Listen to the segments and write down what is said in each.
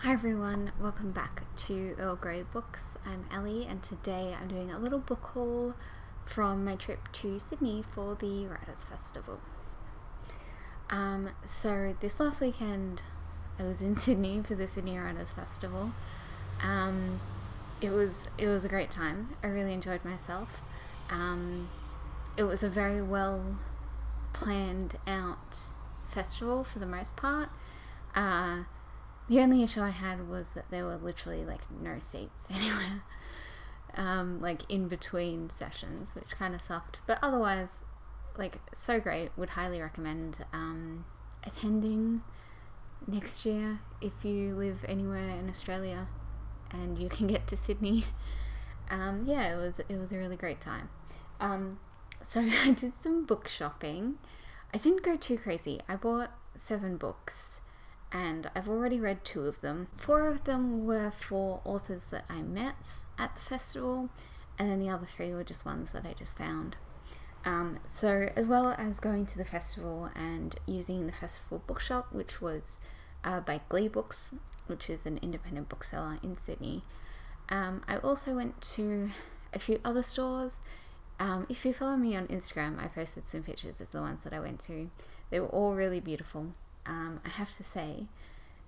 Hi everyone, welcome back to Earl Grey Books. I'm Ellie and today I'm doing a little book haul from my trip to Sydney for the Writers' Festival. So this last weekend I was in Sydney for the Sydney Writers' Festival. It was a great time. I really enjoyed myself. It was a very well planned out festival for the most part. The only issue I had was that there were literally like no seats anywhere, like in between sessions, which kind of sucked. But otherwise, like, so great. Would highly recommend attending next year if you live anywhere in Australia and you can get to Sydney. Yeah, it was a really great time. So I did some book shopping. I didn't go too crazy. I bought 7 books. And I've already read 2 of them. 4 of them were for authors that I met at the festival, and then the other 3 were just ones that I just found. So as well as going to the festival and using the festival bookshop, which was by Glee Books, which is an independent bookseller in Sydney, I also went to a few other stores. If you follow me on Instagram, I posted some pictures of the ones that I went to. They were all really beautiful. I have to say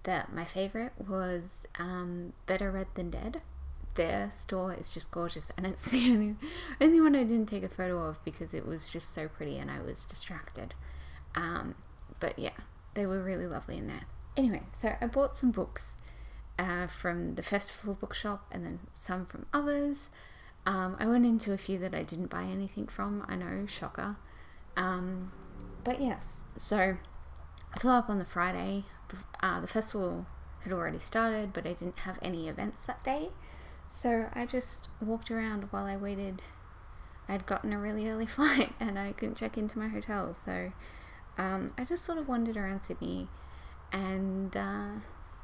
that my favourite was Better Read Than Dead. Their store is just gorgeous, and it's the only one I didn't take a photo of because it was just so pretty and I was distracted. But yeah, they were really lovely in there. Anyway, so I bought some books from the festival bookshop and then some from others. I went into a few that I didn't buy anything from. I know, shocker. But yes, so I flew up on the Friday. The festival had already started, but I didn't have any events that day. So I just walked around while I waited. I'd gotten a really early flight and I couldn't check into my hotel. So I just sort of wandered around Sydney and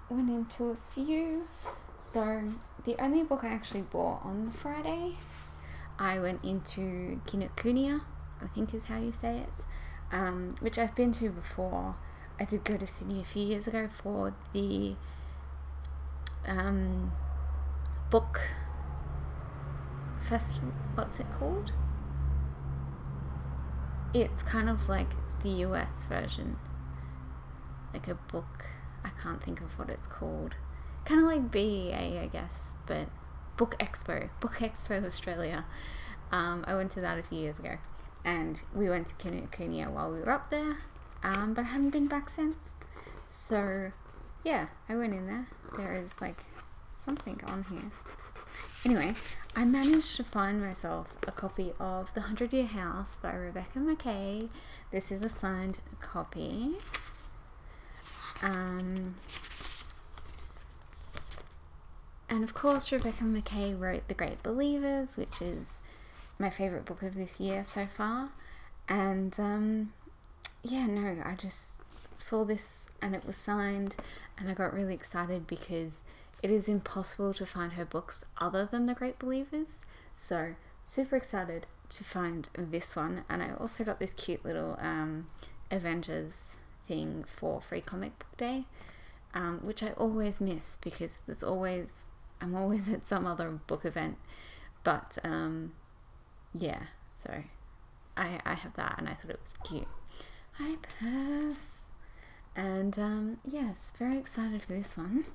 went into a few. So the only book I actually bought on the Friday, I went into Kinokuniya, I think is how you say it, which I've been to before. I did go to Sydney a few years ago for the book festival. What's it called? It's kind of like the US version, like a book. I can't think of what it's called. Kind of like BEA, I guess, but Book Expo Australia. I went to that a few years ago, and we went to Kinokuniya while we were up there. But I haven't been back since. So yeah, I went in there. There is like something on here. Anyway, I managed to find myself a copy of The 100-Year House by Rebecca Makkai. This is a signed copy. And of course, Rebecca Makkai wrote The Great Believers, which is my favourite book of this year so far. And yeah, no, I just saw this and it was signed and I got really excited because it is impossible to find her books other than The Great Believers. So super excited to find this one. And I also got this cute little Avengers thing for Free Comic Book Day, which I always miss because I'm always at some other book event. But yeah, so I have that and I thought it was cute. Hi, Purse. And yes, very excited for this one.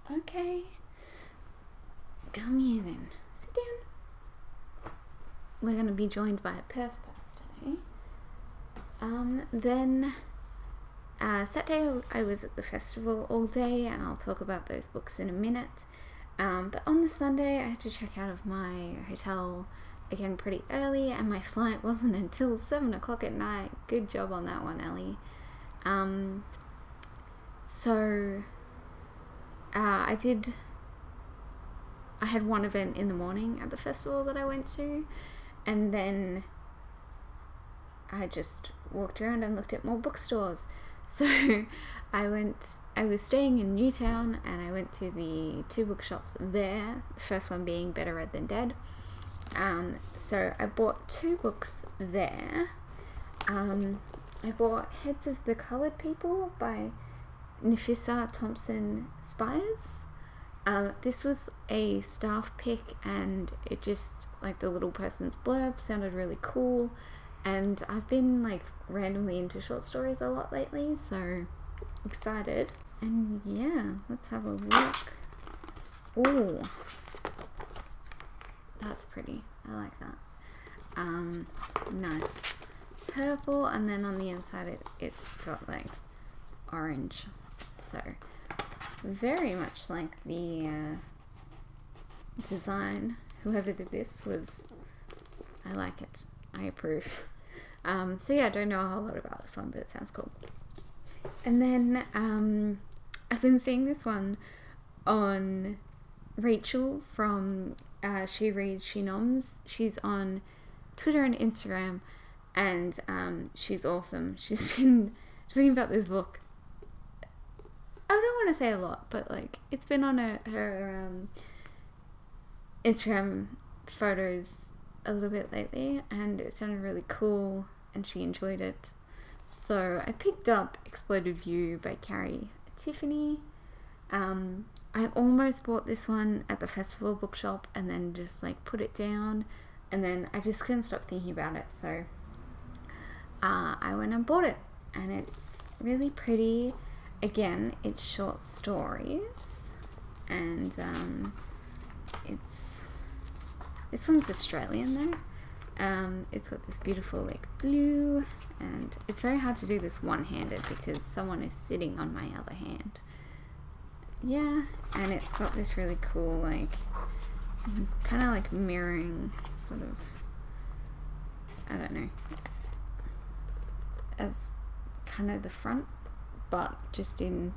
Okay, come here then. Sit down. We're going to be joined by a Purse today. Then Saturday I was at the festival all day, and I'll talk about those books in a minute. But on the Sunday I had to check out of my hotel again pretty early, and my flight wasn't until 7 o'clock at night. Good job on that one, Ellie. So I had one event in the morning at the festival that I went to, and then I just walked around and looked at more bookstores. So I was staying in Newtown, and I went to the 2 bookshops there, the first one being Better Read Than Dead. So I bought 2 books there. I bought Heads of the Coloured People by Nafissa Thompson Spires. This was a staff pick, and it just, like, the little person's blurb sounded really cool, and I've been like randomly into short stories a lot lately, so excited. And yeah, let's have a look. Oh, that's pretty. I like that. Nice purple, and then on the inside it's got like orange, so very much like the design. Whoever did this was, I like it, I approve. So yeah, I don't know a whole lot about this one, but it sounds cool. And then I've been seeing this one on Rachel from She Reads, She Noms. She's on Twitter and Instagram, and she's awesome. She's been talking about this book. I don't want to say a lot, but like it's been on her Instagram photos a little bit lately, and it sounded really cool, and she enjoyed it. So I picked up Exploded View by Carrie Tiffany. I almost bought this one at the festival bookshop and then just like put it down, and then I just couldn't stop thinking about it, so I went and bought it, and it's really pretty. Again, it's short stories, and this one's Australian though. It's got this beautiful like blue, and it's very hard to do this one-handed because someone is sitting on my other hand. Yeah, and it's got this really cool like kind of like mirroring sort of, I don't know, as kind of the front, but just in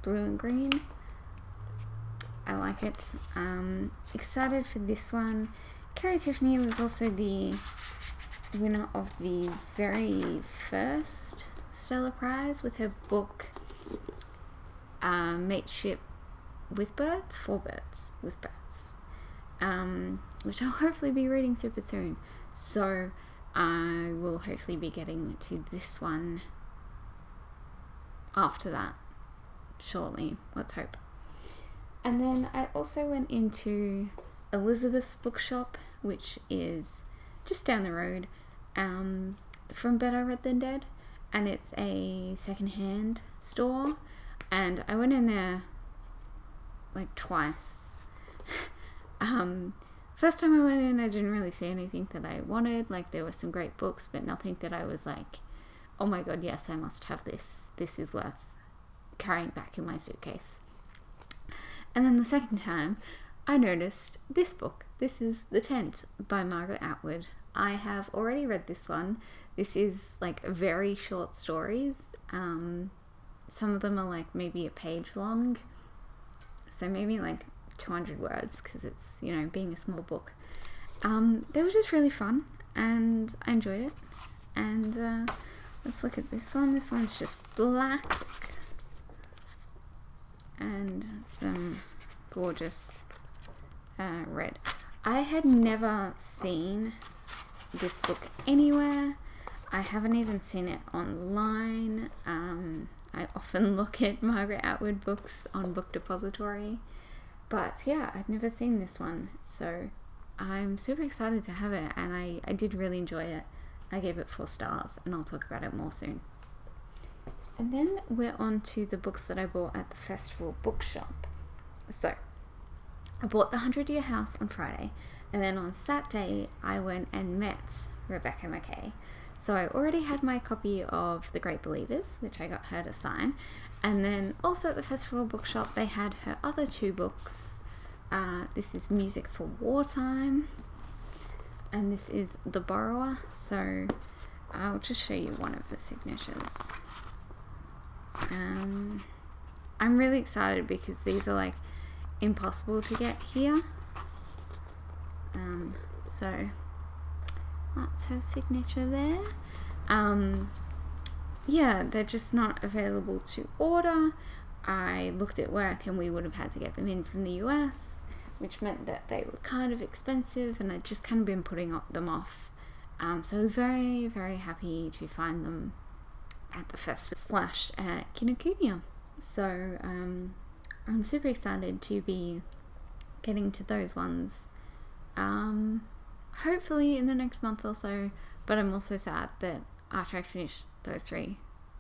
blue and green. I like it. Excited for this one. Carrie Tiffany was also the winner of the very first Stella Prize with her book Mateship with Birds, For Birds with Birds, which I'll hopefully be reading super soon. So I will hopefully be getting to this one after that shortly. Let's hope. And then I also went into Elizabeth's Bookshop, which is just down the road from Better Read Than Dead, and it's a secondhand store, and I went in there like twice. First time I went in, I didn't really see anything that I wanted. Like, there were some great books, but nothing that I was like, oh my god, yes, I must have this. This is worth carrying back in my suitcase. And then the second time, I noticed this book. This is The Tent by Margaret Atwood. I have already read this one. This is like very short stories. Some of them are like maybe a page long. So maybe like 200 words, because it's, you know, being a small book. They were just really fun, and I enjoyed it. And let's look at this one. This one's just black and some gorgeous red. I had never seen this book anywhere. I haven't even seen it online. I often look at Margaret Atwood books on Book Depository, but yeah, I'd never seen this one, so I'm super excited to have it, and I did really enjoy it. I gave it 4 stars, and I'll talk about it more soon. And then we're on to the books that I bought at the festival bookshop. So I bought The 100-Year House on Friday, and then on Saturday I went and met Rebecca Mackay. So I already had my copy of The Great Believers, which I got her to sign, and then also at the festival bookshop they had her other 2 books. This is Music for Wartime, and this is The Borrower. So I'll just show you one of the signatures. I'm really excited because these are like impossible to get here. So that's her signature there. Yeah, they're just not available to order. I looked at work and we would have had to get them in from the US, which meant that they were kind of expensive, and I'd just kind of been putting them off. So I was very, very happy to find them at the festival / at Kinokuniya. So I'm super excited to be getting to those ones, hopefully in the next month or so. But I'm also sad that after I finish those 3,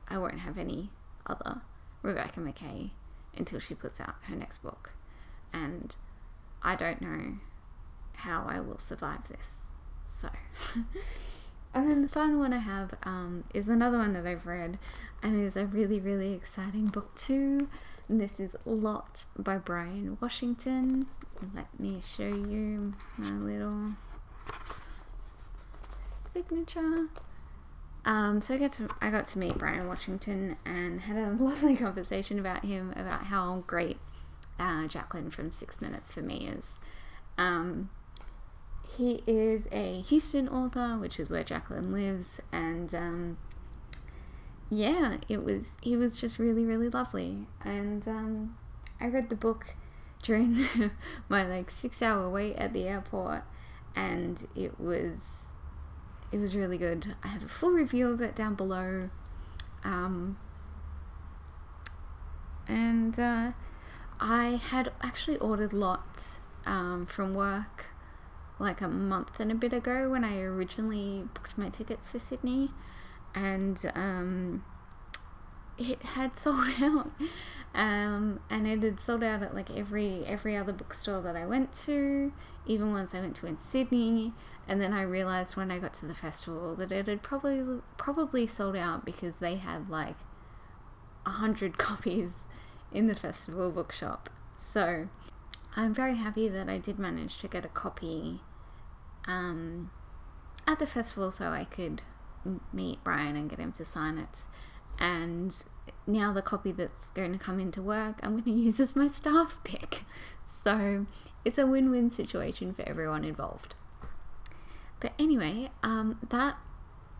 I won't have any other Rebecca Mackay until she puts out her next book, and I don't know how I will survive this. So and then the final one I have is another one that I've read, and is a really, really exciting book too. And this is Lot by Brian Washington. Let me show you my little signature. So I got to meet Brian Washington and had a lovely conversation about him, about how great Jacqueline from 6 Minutes for Me is. He is a Houston author, which is where Jacqueline lives, and yeah, he was just really, really lovely. And I read the book during my 6-hour wait at the airport, and it was really good. I have a full review of it down below, and I had actually ordered Lot from work like a month and a bit ago when I originally booked my tickets for Sydney, and it had sold out, and it had sold out at every other bookstore that I went to, even ones I went to in Sydney. And then I realized when I got to the festival that it had probably sold out because they had 100 copies in the festival bookshop. So I'm very happy that I did manage to get a copy at the festival so I could meet Brian and get him to sign it. And now the copy that's going to come into work, I'm going to use as my staff pick. So it's a win-win situation for everyone involved. But anyway, that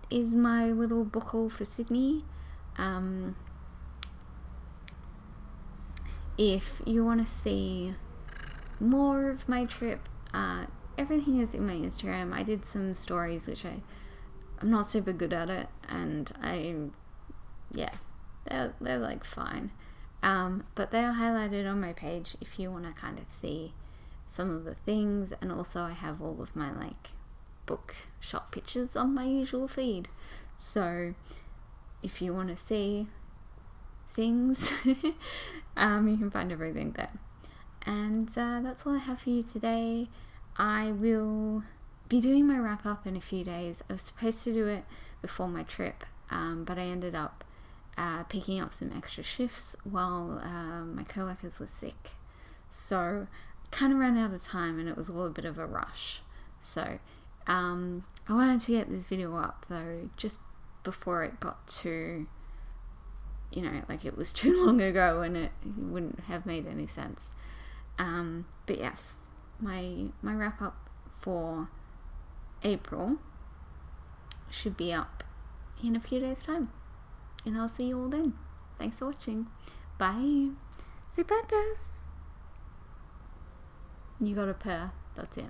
is my little book haul for Sydney. If you want to see more of my trip, everything is in my Instagram. I did some stories, which I'm not super good at it, and they're fine. But they are highlighted on my page if you want to kind of see some of the things, and also I have all of my book shop pictures on my usual feed. So if you want to see things, you can find everything there. And that's all I have for you today. I will be doing my wrap up in a few days. I was supposed to do it before my trip, but I ended up picking up some extra shifts while my co-workers were sick. So kind of ran out of time and it was all a bit of a rush. So I wanted to get this video up though just before it got too, it was too long ago and it wouldn't have made any sense. But yes, my wrap up for April should be up in a few days time, and I'll see you all then. Thanks for watching. Bye. Say bye, Bess. You got a purr. That's it.